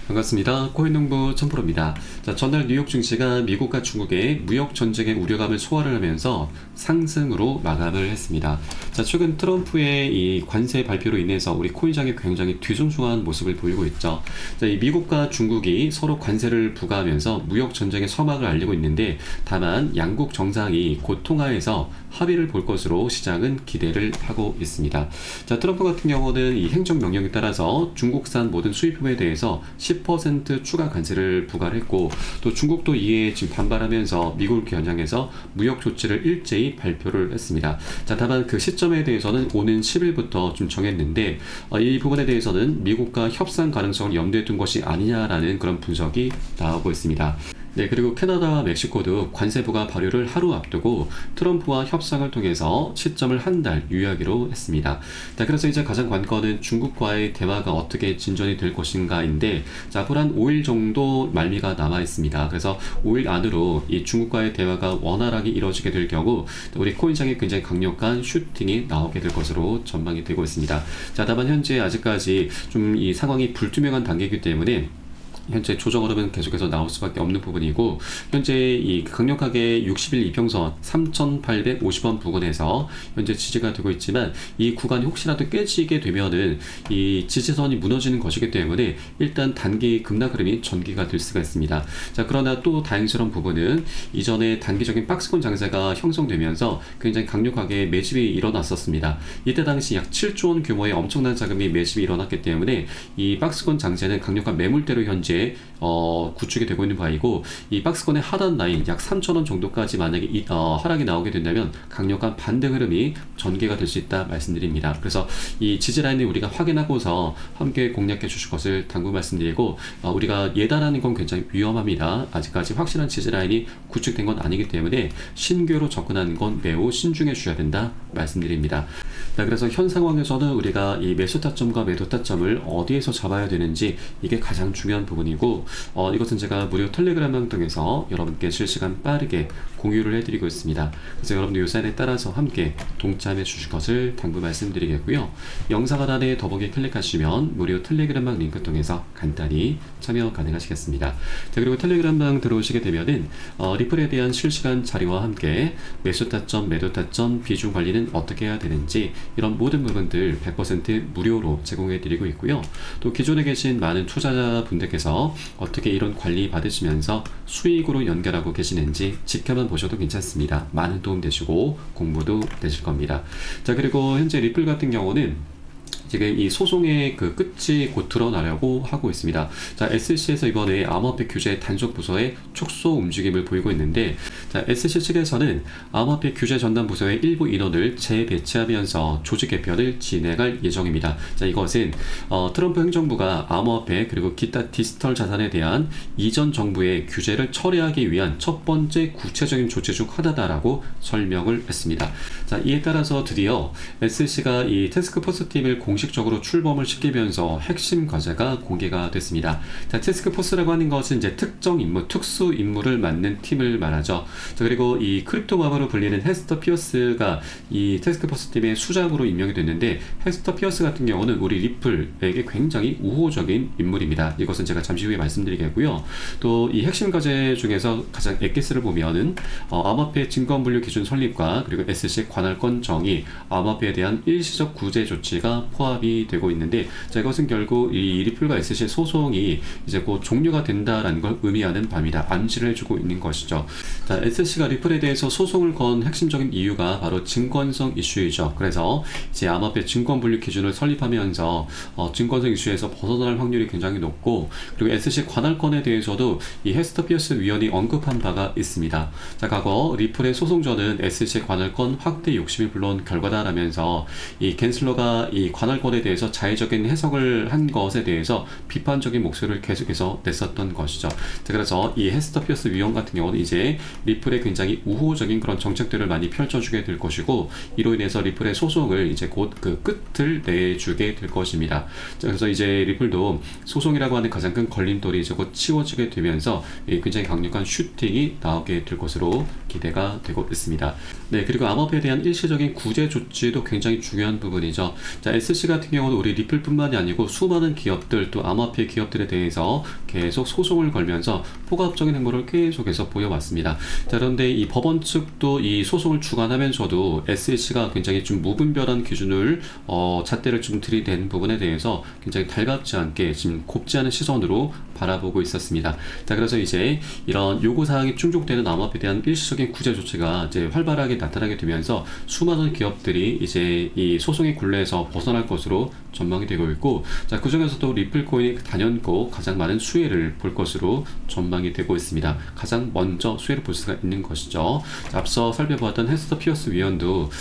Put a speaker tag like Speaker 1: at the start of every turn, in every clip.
Speaker 1: 반갑습니다. 코인농부 천프로입니다. 자, 전날 뉴욕 증시가 미국과 중국의 무역 전쟁의 우려감을 소화를 하면서 상승으로 마감을 했습니다. 자, 최근 트럼프의 이 관세 발표로 인해서 우리 코인장이 굉장히 뒤숭숭한 모습을 보이고 있죠. 자, 이 미국과 중국이 서로 관세를 부과하면서 무역 전쟁의 서막을 알리고 있는데, 다만 양국 정상이 곧 통화해서 합의를 볼 것으로 시장은 기대를 하고 있습니다. 자, 트럼프 같은 경우는 이 행정명령에 따라서 중국산 모든 수입품에 대해서 10% 추가 관세를 부과를 했고, 또 중국도 이에 지금 반발하면서 미국을 겨냥해서 무역 조치를 일제히 발표를 했습니다. 자, 다만 그 시점에 대해서는 오는 10일부터 좀 정했는데, 이 부분에 대해서는 미국과 협상 가능성을 염두에 둔 것이 아니냐라는 그런 분석이 나오고 있습니다. 네, 그리고 캐나다와 멕시코도 관세 부과 발효를 하루 앞두고 트럼프와 협상을 통해서 시점을 한 달 유예하기로 했습니다. 자, 그래서 이제 가장 관건은 중국과의 대화가 어떻게 진전이 될 것인가인데, 자, 앞으로 한 5일 정도 말미가 남아 있습니다. 그래서 5일 안으로 이 중국과의 대화가 원활하게 이루어지게 될 경우 우리 코인장에 굉장히 강력한 슈팅이 나오게 될 것으로 전망이 되고 있습니다. 자, 다만 현재 아직까지 좀 이 상황이 불투명한 단계이기 때문에 현재 조정 흐름은 계속해서 나올 수밖에 없는 부분이고, 현재 이 강력하게 60일 이평선 3,850원 부근에서 현재 지지가 되고 있지만, 이 구간이 혹시라도 깨지게 되면은 이 지지선이 무너지는 것이기 때문에 일단 단기 급락 흐름이 전개가 될 수가 있습니다. 자, 그러나 또 다행스러운 부분은 이전에 단기적인 박스권 장세가 형성되면서 굉장히 강력하게 매집이 일어났었습니다. 이때 당시 약 7조 원 규모의 엄청난 자금이 매집이 일어났기 때문에 이 박스권 장세는 강력한 매물대로 현재 구축이 되고 있는 바이고, 이 박스권의 하단 라인 약 3,000원 정도까지 만약에 하락이 나오게 된다면 강력한 반대 흐름이 전개가 될 수 있다 말씀드립니다. 그래서 이 지지 라인을 우리가 확인하고서 함께 공략해 주실 것을 당부 말씀드리고, 우리가 예단하는 건 굉장히 위험합니다. 아직까지 확실한 지지 라인이 구축된 건 아니기 때문에 신규로 접근하는 건 매우 신중해 주셔야 된다 말씀드립니다. 자, 그래서 현 상황에서는 우리가 이 매수 타점과 매도 타점을 어디에서 잡아야 되는지, 이게 가장 중요한 부분이고, 이것은 제가 무료 텔레그램을 통해서 여러분께 실시간 빠르게 공유를 해드리고 있습니다. 그래서 여러분들 이 사인에 따라서 함께 동참해 주실 것을 당부 말씀드리겠고요. 영상 하단에 더보기 클릭하시면 무료 텔레그램방 링크 통해서 간단히 참여 가능하시겠습니다. 자, 그리고 텔레그램방 들어오시게 되면은 리플에 대한 실시간 자료와 함께 매수 타점, 매도 타점, 비중 관리는 어떻게 해야 되는지, 이런 모든 부분들 100% 무료로 제공해 드리고 있고요. 또 기존에 계신 많은 투자자분들께서 어떻게 이런 관리 받으시면서 수익으로 연결하고 계시는지 지켜만 보셔도 괜찮습니다. 많은 도움 되시고 공부도 되실 겁니다. 자, 그리고 현재 리플 같은 경우는 지금 이 소송의 그 끝이 곧 드러나려고 하고 있습니다. 자, SEC에서 이번에 암호화폐 규제 단속 부서의 축소 움직임을 보이고 있는데, 자, SEC 측에서는 암호화폐 규제 전담 부서의 일부 인원을 재배치하면서 조직 개편을 진행할 예정입니다. 자, 이것은 트럼프 행정부가 암호화폐 그리고 기타 디지털 자산에 대한 이전 정부의 규제를 철회하기 위한 첫 번째 구체적인 조치 중 하나다라고 설명을 했습니다. 자, 이에 따라서 드디어 SEC가 이 태스크포스 팀을 공식적으로 출범을 시키면서 핵심 과제가 공개가 됐습니다. 자, 태스크포스라고 하는 것은 이제 특정 인물, 특수 인물을 맡는 팀을 말하죠. 자, 그리고 이 크립토 마법으로 불리는 헤스터 피어스가 이 태스크포스 팀의 수장으로 임명이 됐는데, 헤스터 피어스 같은 경우는 우리 리플에게 굉장히 우호적인 인물입니다. 이것은 제가 잠시 후에 말씀드리겠고요. 또 이 핵심 과제 중에서 가장 엑기스를 보면은 암호화폐 증권분류 기준 설립과 그리고 SEC 관할권 정의, 암호화폐에 대한 일시적 구제 조치가 포함이 되고 있는데, 자, 이것은 결국 이 리플과 SEC 소송이 이제 곧 종료가 된다라는 걸 의미하는 바입니다. 암시를 해주고 있는 것이죠. 자, SEC가 리플에 대해서 소송을 건 핵심적인 이유가 바로 증권성 이슈이죠. 그래서 이제 암호화폐 증권 분류 기준을 설립하면서 증권성 이슈에서 벗어날 확률이 굉장히 높고, 그리고 SEC 관할권에 대해서도 이 헤스터 피어스 위원이 언급한 바가 있습니다. 자, 과거 리플의 소송전은 SEC 관할권 확대 욕심이 불러온 결과다라면서 이 겐슬러가 이 관할권에 대해서 자의적인 해석을 한 것에 대해서 비판적인 목소리를 계속해서 냈었던 것이죠. 자, 그래서 이 헤스터 피어스 위원 같은 경우는 이제 리플의 굉장히 우호적인 그런 정책들을 많이 펼쳐주게 될 것이고, 이로 인해서 리플의 소송을 이제 곧 그 끝을 내주게 될 것입니다. 자, 그래서 이제 리플도 소송이라고 하는 가장 큰 걸림돌이 이제 곧 치워지게 되면서 굉장히 강력한 슈팅이 나오게 될 것으로 기대가 되고 있습니다. 네, 그리고 암호화폐에 대한 일시적인 구제 조치도 굉장히 중요한 부분이죠. 자, SEC SLC 같은 경우는 우리 리플뿐만이 아니고 수많은 기업들 또 암호화폐 기업들에 대해서 계속 소송을 걸면서 포괄적인 행보를 계속해서 보여왔습니다. 자, 그런데 이 법원 측도 이 소송을 주관하면서도 SLC가 굉장히 좀 무분별한 기준을 잣대를 좀 들이댄 부분에 대해서 굉장히 달갑지 않게 지금 곱지 않은 시선으로 바라보고 있었습니다. 자, 그래서 이제 이런 요구사항이 충족되는 암호화폐에 대한 일시적인 구제 조치가 이제 활발하게 나타나게 되면서 수많은 기업들이 이제 이 소송의 굴레에서 벗어날 것으로 전망이 되고 있고, 자, 그 중에서도 리플코인이 단연코 가장 많은 수혜를 볼 것으로 전망이 되고 있습니다. 가장 먼저 수혜를 볼 수가 있는 것이죠. 자, 앞서 살펴보았던 헤스터 피어스 위원도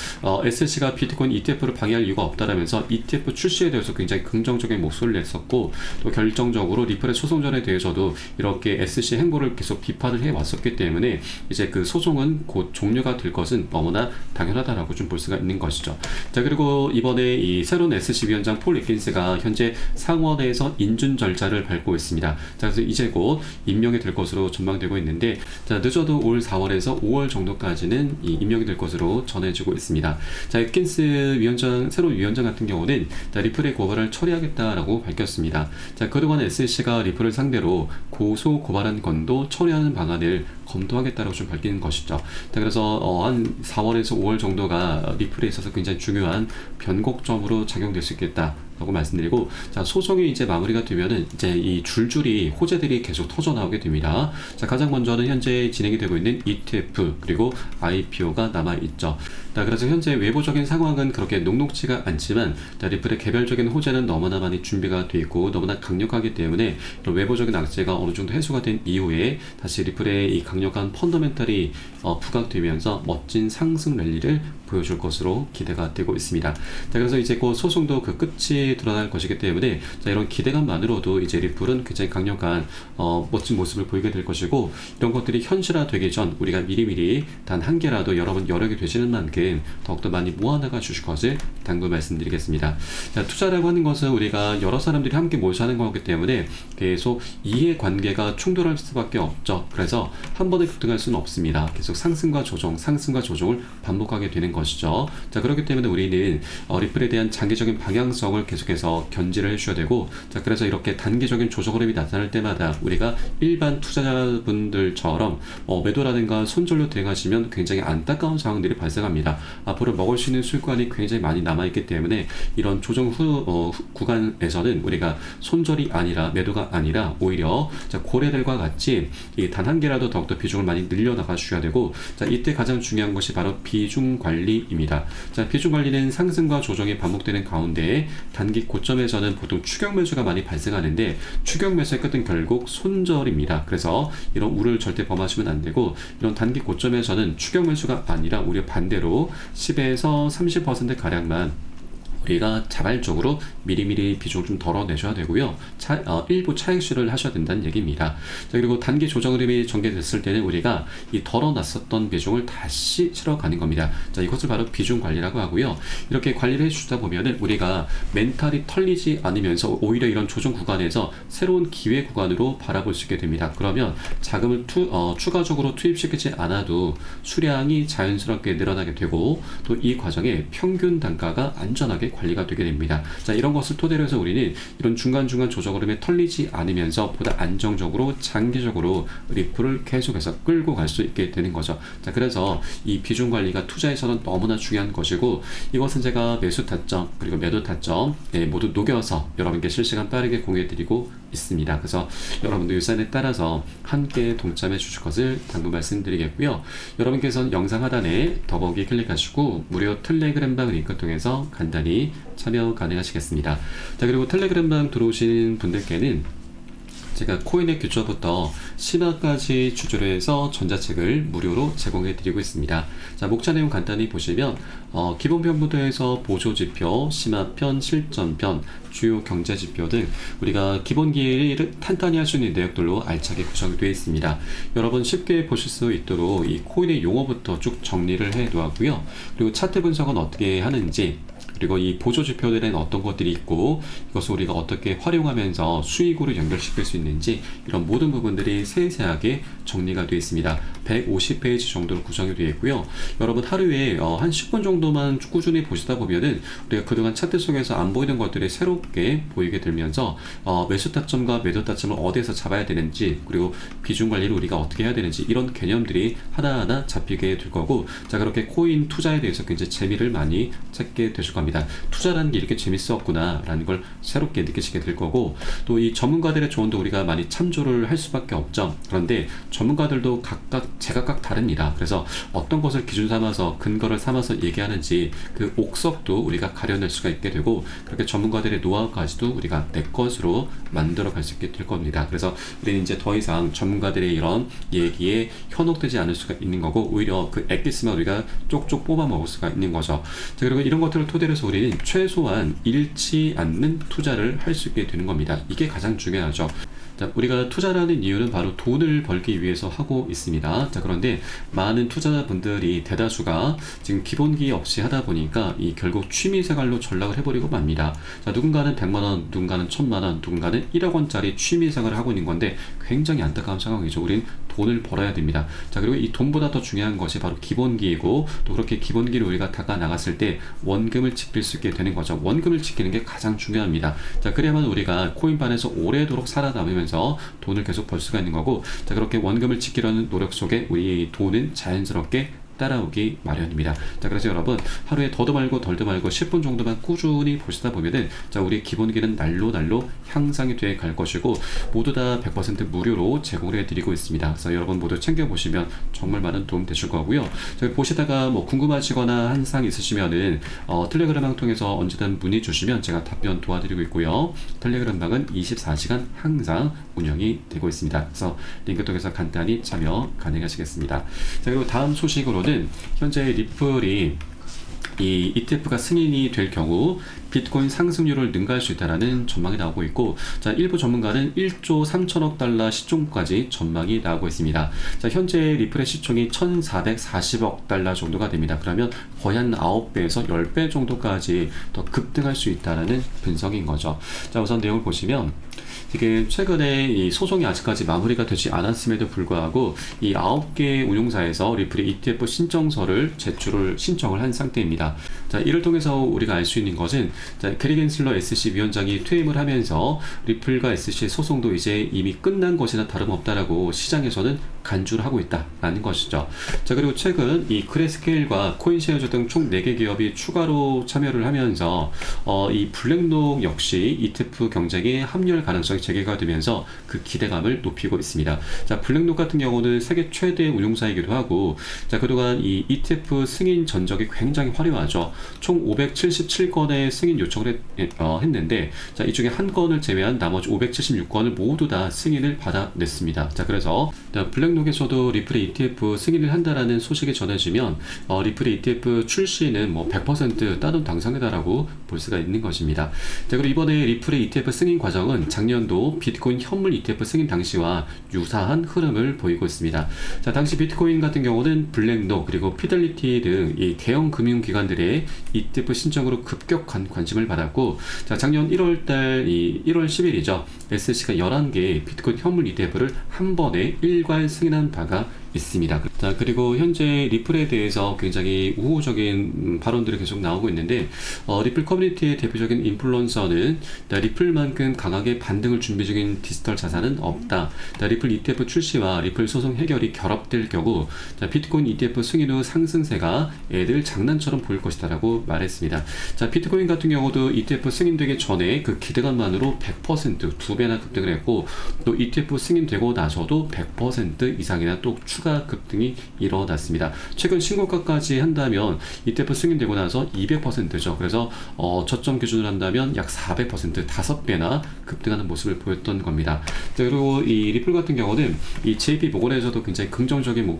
Speaker 1: SLC가 비트코인 ETF를 방해할 이유가 없다라면서 ETF 출시에 대해서 굉장히 긍정적인 목소리를 냈었고, 또 결정적으로 리플의 소송전에 대해서도 이렇게 SLC 행보를 계속 비판을 해왔었기 때문에 이제 그 소송은 곧 종료가 될 것은 너무나 당연하다라고 좀 볼 수가 있는 것이죠. 자, 그리고 이번에 이 새로운 SLC 위원장 폴 애킨스가 현재 상원에서 인준 절차를 밟고 있습니다. 자, 그래서 이제 곧 임명이 될 것으로 전망되고 있는데, 자, 늦어도 올 4월에서 5월 정도까지는 이 임명이 될 것으로 전해지고 있습니다. 자, 애킨스 위원장, 새로운 위원장 같은 경우는 자, 리플의 고발을 처리하겠다라고 밝혔습니다. 자, 그동안 SLC가 리플을 상대로 고소 고발한 건도 처리하는 방안을 검토하겠다라고 좀 밝히는 것이죠. 자, 그래서 한 4월에서 5월 정도가 리플에 있어서 굉장히 중요한 변곡점으로 작용될 수 있겠다라고 말씀드리고, 자, 소송이 이제 마무리가 되면은 이제 이 줄줄이 호재들이 계속 터져 나오게 됩니다. 자, 가장 먼저는 현재 진행이 되고 있는 ETF 그리고 IPO가 남아 있죠. 자, 그래서 현재 외부적인 상황은 그렇게 녹록지가 않지만, 자, 리플의 개별적인 호재는 너무나 많이 준비가 되어 있고 너무나 강력하기 때문에 이런 외부적인 악재가 어느 정도 해소가 된 이후에 다시 리플의 이 강력한 펀더멘탈이 부각되면서 멋진 상승 랠리를 보여줄 것으로 기대가 되고 있습니다. 자, 그래서 이제 그 소송도 그 끝이 드러날 것이기 때문에, 자, 이런 기대감만으로도 이제 리플은 굉장히 강력한 멋진 모습을 보이게 될 것이고, 이런 것들이 현실화되기 전 우리가 미리미리 단 한 개라도 여러분 여력이 되시는 만큼 더욱더 많이 모아나가 주실 것을 당부 말씀드리겠습니다. 자, 투자라고 하는 것은 우리가 여러 사람들이 함께 모여서 하는 거기 때문에 계속 이해관계가 충돌할 수밖에 없죠. 그래서 한 번에 급등할 수는 없습니다. 계속 상승과 조정, 상승과 조정을 반복하게 되는 것이죠. 자, 그렇기 때문에 우리는 리플에 대한 장기적인 방향성을 계속해서 견지를 해주셔야 되고, 자, 그래서 이렇게 단기적인 조정 흐름이 나타날 때마다 우리가 일반 투자자분들처럼 매도라든가 손절로 대응하시면 굉장히 안타까운 상황들이 발생합니다. 앞으로 먹을 수 있는 수익권이 굉장히 많이 남아있기 때문에 이런 조정 구간에서는 우리가 손절이 아니라 매도가 아니라 오히려, 자, 고래들과 같이 단 한 개라도 더욱더 비중을 많이 늘려나가 주셔야 되고, 자, 이때 가장 중요한 것이 바로 비중 관리입니다. 자, 비중 관리는 상승과 조정이 반복되는 가운데 단기 고점에서는 보통 추격 매수가 많이 발생하는데, 추격 매수의 끝은 결국 손절입니다. 그래서 이런 우를 절대 범하시면 안 되고, 이런 단기 고점에서는 추격 매수가 아니라 오히려 반대로 10에서 30% 가량만 우리가 자발적으로 미리미리 비중을 좀 덜어내셔야 되고요. 일부 차익실을 하셔야 된다는 얘기입니다. 자, 그리고 단기 조정 흐름이 전개됐을 때는 우리가 이 덜어놨었던 비중을 다시 실어가는 겁니다. 자, 이것을 바로 비중 관리라고 하고요. 이렇게 관리를 해주다 보면은 우리가 멘탈이 털리지 않으면서 오히려 이런 조정 구간에서 새로운 기회 구간으로 바라볼 수 있게 됩니다. 그러면 자금을 추가적으로 투입시키지 않아도 수량이 자연스럽게 늘어나게 되고, 또 이 과정에 평균 단가가 안전하게 관리가 되게 됩니다. 자, 이런 것을 토대로 해서 우리는 이런 중간중간 조정 흐름에 털리지 않으면서 보다 안정적으로 장기적으로 리플을 계속해서 끌고 갈 수 있게 되는 거죠. 자, 그래서 이 비중 관리가 투자에서는 너무나 중요한 것이고, 이것은 제가 매수 타점 그리고 매도 타점 모두 녹여서 여러분께 실시간 빠르게 공유해드리고 있습니다. 그래서 여러분도 유산에 따라서 함께 동참해 주실 것을 당부 말씀드리겠고요. 여러분께서는 영상 하단에 더보기 클릭하시고 무료 텔레그램방 링크 통해서 간단히 참여 가능하시겠습니다. 자, 그리고 텔레그램방 들어오신 분들께는 제가 코인의 퓨처부터 심화까지 주제로 해서 전자책을 무료로 제공해 드리고 있습니다. 자, 목차 내용 간단히 보시면 기본편부터 해서 보조지표, 심화편, 실전편, 주요 경제지표 등 우리가 기본기를 탄탄히 할 수 있는 내역들로 알차게 구성이 되어 있습니다. 여러분 쉽게 보실 수 있도록 이 코인의 용어부터 쭉 정리를 해 놓았고요. 그리고 차트 분석은 어떻게 하는지, 그리고 이 보조지표들에는 어떤 것들이 있고 이것을 우리가 어떻게 활용하면서 수익으로 연결시킬 수 있는지, 이런 모든 부분들이 세세하게 정리가 되어 있습니다. 150페이지 정도로 구성이 되어 있고요. 여러분 하루에 한 10분 정도만 꾸준히 보시다 보면은 우리가 그동안 차트 속에서 안 보이는 것들이 새롭게 보이게 되면서 매수 타점과 매도 타점을 어디에서 잡아야 되는지, 그리고 비중 관리를 우리가 어떻게 해야 되는지, 이런 개념들이 하나하나 잡히게 될 거고, 자 그렇게 코인 투자에 대해서 굉장히 재미를 많이 찾게 되실 겁니다. 투자라는 게 이렇게 재밌었구나 라는 걸 새롭게 느끼시게 될 거고, 또 이 전문가들의 조언도 우리가 많이 참조를 할 수밖에 없죠. 그런데 전문가들도 각각 제각각 다릅니다. 그래서 어떤 것을 기준 삼아서 근거를 삼아서 얘기하는지 그 옥석도 우리가 가려낼 수가 있게 되고, 그렇게 전문가들의 노하우까지도 우리가 내 것으로 만들어 갈 수 있게 될 겁니다. 그래서 우리는 이제 더 이상 전문가들의 이런 얘기에 현혹되지 않을 수가 있는 거고, 오히려 그 엑기스만 우리가 쪽쪽 뽑아 먹을 수가 있는 거죠. 자, 그리고 이런 것들을 토대로 해서 우리는 최소한 잃지 않는 투자를 할 수 있게 되는 겁니다. 이게 가장 중요하죠. 자, 우리가 투자라는 이유는 바로 돈을 벌기 위해서 하고 있습니다. 자, 그런데 많은 투자자분들이 대다수가 지금 기본기 없이 하다 보니까 결국 취미생활로 전락을 해버리고 맙니다. 자, 누군가는 100만원, 누군가는 1000만원, 누군가는 1억원짜리 취미생활을 하고 있는 건데 굉장히 안타까운 상황이죠. 우린 돈을 벌어야 됩니다. 자, 그리고 이 돈보다 더 중요한 것이 바로 기본기이고, 또 그렇게 기본기를 우리가 닦아 나갔을 때 원금을 지킬 수 있게 되는 거죠. 원금을 지키는 게 가장 중요합니다. 자, 그래야만 우리가 코인반에서 오래도록 살아남으면서 돈을 계속 벌 수가 있는 거고, 자 그렇게 원금을 지키려는 노력 속에 우리 돈은 자연스럽게 따라오기 마련입니다. 자, 그래서 여러분 하루에 더도 말고 덜도 말고 10분 정도만 꾸준히 보시다 보면은 자 우리 기본기는 날로 향상이 돼 갈 것이고, 모두 다 100% 무료로 제공을 해드리고 있습니다. 그래서 여러분 모두 챙겨보시면 정말 많은 도움 되실 거고요. 저희 보시다가 뭐 궁금하시거나 한 사항 있으시면은 텔레그램방 통해서 언제든 문의 주시면 제가 답변 도와드리고 있고요. 텔레그램방은 24시간 항상 운영이 되고 있습니다. 그래서 링크 통해서 간단히 참여 가능하시겠습니다. 자, 그리고 다음 소식으로는 현재 리플이 이 ETF가 승인이 될 경우 비트코인 상승률을 능가할 수 있다는 전망이 나오고 있고, 자 일부 전문가는 1조 3천억 달러 시총까지 전망이 나오고 있습니다. 자, 현재 리플의 시총이 1440억 달러 정도가 됩니다. 그러면 거의 한 9배에서 10배 정도까지 더 급등할 수 있다는 분석인 거죠. 자, 우선 내용을 보시면 이게 최근에 이 소송이 아직까지 마무리가 되지 않았음에도 불구하고 이 9개 운용사에서 리플의 ETF 신청서를 신청을 한 상태입니다. 자, 이를 통해서 우리가 알 수 있는 것은, 자, 그리 겐슬러 SC 위원장이 퇴임을 하면서 리플과 SC의 소송도 이제 이미 끝난 것이나 다름없다라고 시장에서는 간주를 하고 있다라는 것이죠. 자, 그리고 최근 이 그레스케일과 코인쉐어즈 등 총 4개 기업이 추가로 참여를 하면서 이 블랙록 역시 ETF 경쟁에 합류할 가능성이 재개가 되면서 그 기대감을 높이고 있습니다. 자, 블랙록 같은 경우는 세계 최대 운용사이기도 하고, 자 그동안 이 ETF 승인 전적이 굉장히 화려하죠. 총 577건의 승인 요청을 했는데, 자 이 중에 한 건을 제외한 나머지 576건을 모두 다 승인을 받아냈습니다. 자, 그래서 블랙록에서도 리플의 ETF 승인을 한다라는 소식이 전해지면 리플의 ETF 출시는 뭐 100% 따놓은 당상이다라고 볼 수가 있는 것입니다. 자, 그리고 이번에 리플의 ETF 승인 과정은 작년도 비트코인 현물 ETF 승인 당시와 유사한 흐름을 보이고 있습니다. 자, 당시 비트코인 같은 경우는 블랙록 그리고 피델리티 등 이 대형 금융기관들의 ETF 신청으로 급격한 관심을 받았고, 자 작년 1월달 1월 10일이죠. SC가 11개의 비트코인 현물 ETF를 한 번에 일괄 승인한 바가 있습니다. 자, 그리고 현재 리플에 대해서 굉장히 우호적인 발언들이 계속 나오고 있는데, 리플 커뮤니티의 대표적인 인플루언서는 리플만큼 강하게 반등을 준비 중인 디지털 자산은 없다. 리플 ETF 출시와 리플 소송 해결이 결합될 경우 비트코인 ETF 승인 후 상승세가 애들 장난처럼 보일 것이다라고 말했습니다. 자, 비트코인 같은 경우도 ETF 승인되기 전에 그 기대감만으로 100% 2배나 급등을 했고, 또 ETF 승인되고 나서도 100% 이상이나 또 추가 급등이 일어났습니다. 최근 신고가까지 한다면 ETF 승인되고 나서 200%죠. 그래서 저점 기준으로 한다면 약 400% 5배나 급등하는 모습을 보였던 겁니다. 그리고 이 리플 같은 경우는 이 JP 모건에서도 굉장히 긍정적인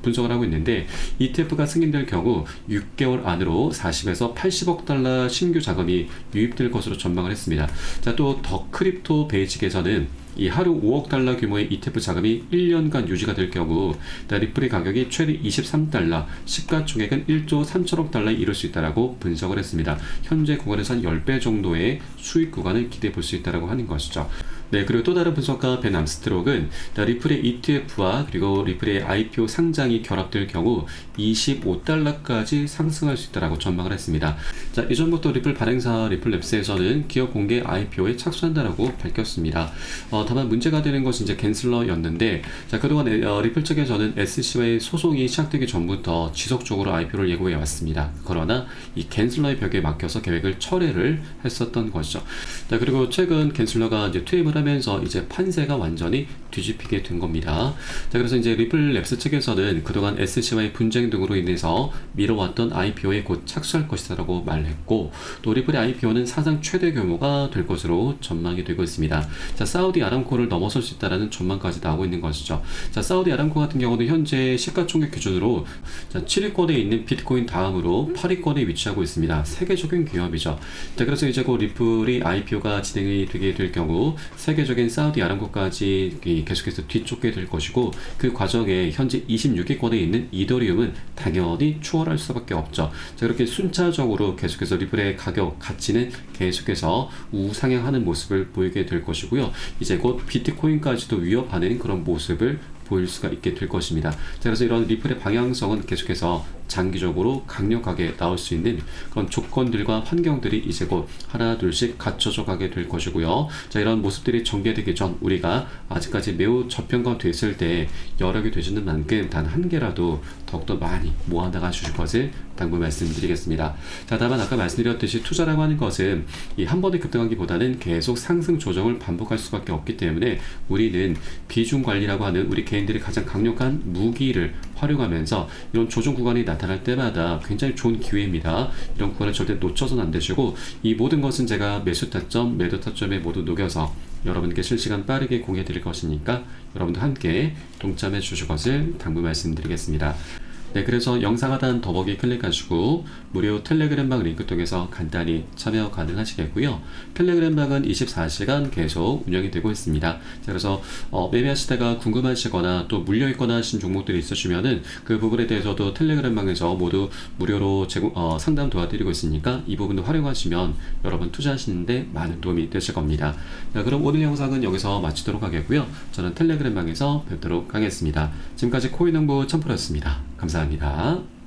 Speaker 1: 분석을 하고 있는데, ETF가 승인될 경우 6개월 안으로 40에서 80억 달러 신규 자금이 유입될 것으로 전망을 했습니다. 자, 또 더 크립토 베이직에서는 이 하루 5억 달러 규모의 ETF 자금이 1년간 유지가 될 경우 리플의 가격이 최대 23달러, 시가총액은 1조 3천억 달러에 이를 수 있다라고 분석을 했습니다. 현재 구간에서 한 10배 정도의 수익 구간을 기대해 볼 수 있다라고 하는 것이죠. 네, 그리고 또 다른 분석가 벤 암스트롱은 리플의 ETF와 그리고 리플의 IPO 상장이 결합될 경우 25달러까지 상승할 수 있다고 전망을 했습니다. 자, 이전부터 리플 발행사 리플랩스에서는 기업 공개 IPO에 착수한다라고 밝혔습니다. 다만 문제가 되는 것은 이제 갠슬러였는데, 자, 그동안 리플 측에서는 SC와의 소송이 시작되기 전부터 지속적으로 IPO를 예고해 왔습니다. 그러나 이 갠슬러의 벽에 막혀서 계획을 철회를 했었던 것이죠. 자, 그리고 최근 갠슬러가 이제 투입을 하면서 이제 판세가 완전히 뒤집히게 된 겁니다. 자, 그래서 이제 리플랩스 측에서는 그동안 SC와의 분쟁 등으로 인해서 미뤄왔던 IPO에 곧 착수할 것이라고 말했고, 또 리플의 IPO는 사상 최대 규모가 될 것으로 전망이 되고 있습니다. 자, 사우디 아람코를 넘어설 수 있다라는 전망까지 나오고 있는 것이죠. 자, 사우디 아람코 같은 경우는 현재 시가총액 기준으로 7위권에 있는 비트코인 다음으로 8위권에 위치하고 있습니다. 세계적인 기업이죠. 자, 그래서 이제 그 리플이 IPO가 진행이 되게 될 경우 세계적인 사우디 아람코까지 계속해서 뒤쫓게 될 것이고, 그 과정에 현재 26위권에 있는 이더리움은 당연히 추월할 수밖에 없죠. 자, 그렇게 순차적으로 계속해서 리플의 가격, 가치는 계속해서 우상향하는 모습을 보이게 될 것이고요. 이제 곧 비트코인까지도 위협하는 그런 모습을 보일 수가 있게 될 것입니다. 자, 그래서 이런 리플의 방향성은 계속해서 장기적으로 강력하게 나올 수 있는 그런 조건들과 환경들이 이제 곧 하나 둘씩 갖춰져 가게 될 것이고요. 자, 이런 모습들이 전개되기 전 우리가 아직까지 매우 저평가됐을 때 여력이 되시는 만큼 단 한 개라도 더욱더 많이 모아나가 주실 것을 당부 말씀드리겠습니다. 자, 다만 아까 말씀드렸듯이 투자라고 하는 것은 이 한 번에 급등하기보다는 계속 상승 조정을 반복할 수밖에 없기 때문에 우리는 비중 관리라고 하는 우리 개인들이 가장 강력한 무기를 활용하면서 이런 조정 구간이 나타날 때마다 굉장히 좋은 기회입니다. 이런 구간을 절대 놓쳐서는 안 되시고, 이 모든 것은 제가 매수 타점, 매도 타점에 모두 녹여서 여러분께 실시간 빠르게 공유해 드릴 것이니까 여러분도 함께 동참해 주실 것을 당부 말씀드리겠습니다. 네, 그래서 영상 하단 더보기 클릭하시고 무료 텔레그램방 링크 통해서 간단히 참여 가능하시겠고요. 텔레그램방은 24시간 계속 운영이 되고 있습니다. 자, 그래서 매매하시다가 궁금하시거나 또 물려있거나 하신 종목들이 있으시면은 그 부분에 대해서도 텔레그램방에서 모두 무료로 상담 도와드리고 있으니까 이 부분도 활용하시면 여러분 투자하시는데 많은 도움이 되실 겁니다. 자, 그럼 오늘 영상은 여기서 마치도록 하겠고요. 저는 텔레그램방에서 뵙도록 하겠습니다. 지금까지 코인홍보 첨프였습니다. 감사합니다.